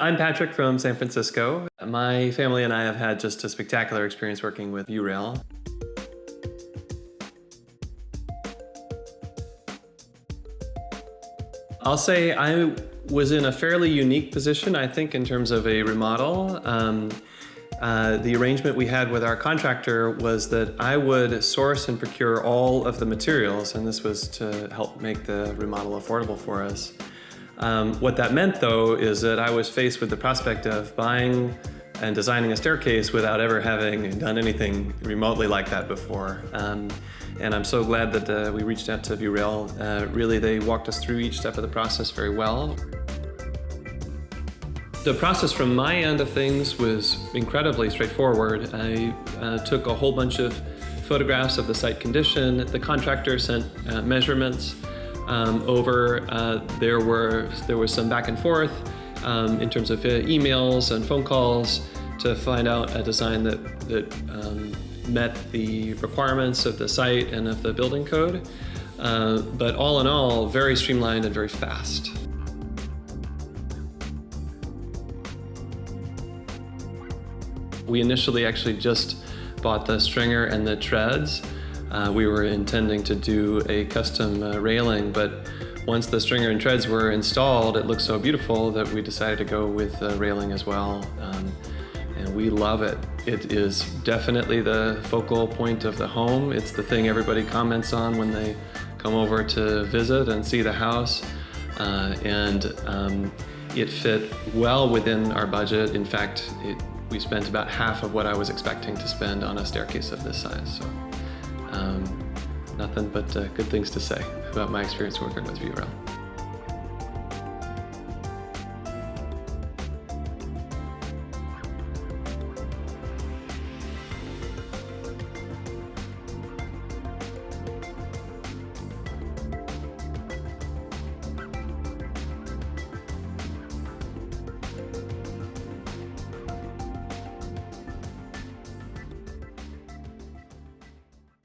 I'm Patrick from San Francisco. My family and I have had just a spectacular experience working with Viewrail. I'll say I was in a fairly unique position, I think, in terms of a remodel. The arrangement we had with our contractor was that I would source and procure all of the materials, and this was to help make the remodel affordable for us. What that meant, though, is that I was faced with the prospect of buying and designing a staircase without ever having done anything remotely like that before. And I'm so glad that we reached out to Viewrail. Really, they walked us through each step of the process very well. The process from my end of things was incredibly straightforward. I took a whole bunch of photographs of the site condition. The contractor sent measurements over. There was some back and forth in terms of emails and phone calls to find out a design that met the requirements of the site and of the building code. But all in all, very streamlined and very fast. We initially actually just bought the stringer and the treads. We were intending to do a custom railing, but once the stringer and treads were installed, it looked so beautiful that we decided to go with the railing as well. And we love it. It is definitely the focal point of the home. It's the thing everybody comments on when they come over to visit and see the house. It fit well within our budget. In fact, we spent about half of what I was expecting to spend on a staircase of this size. So nothing but good things to say about my experience working with Viewrail.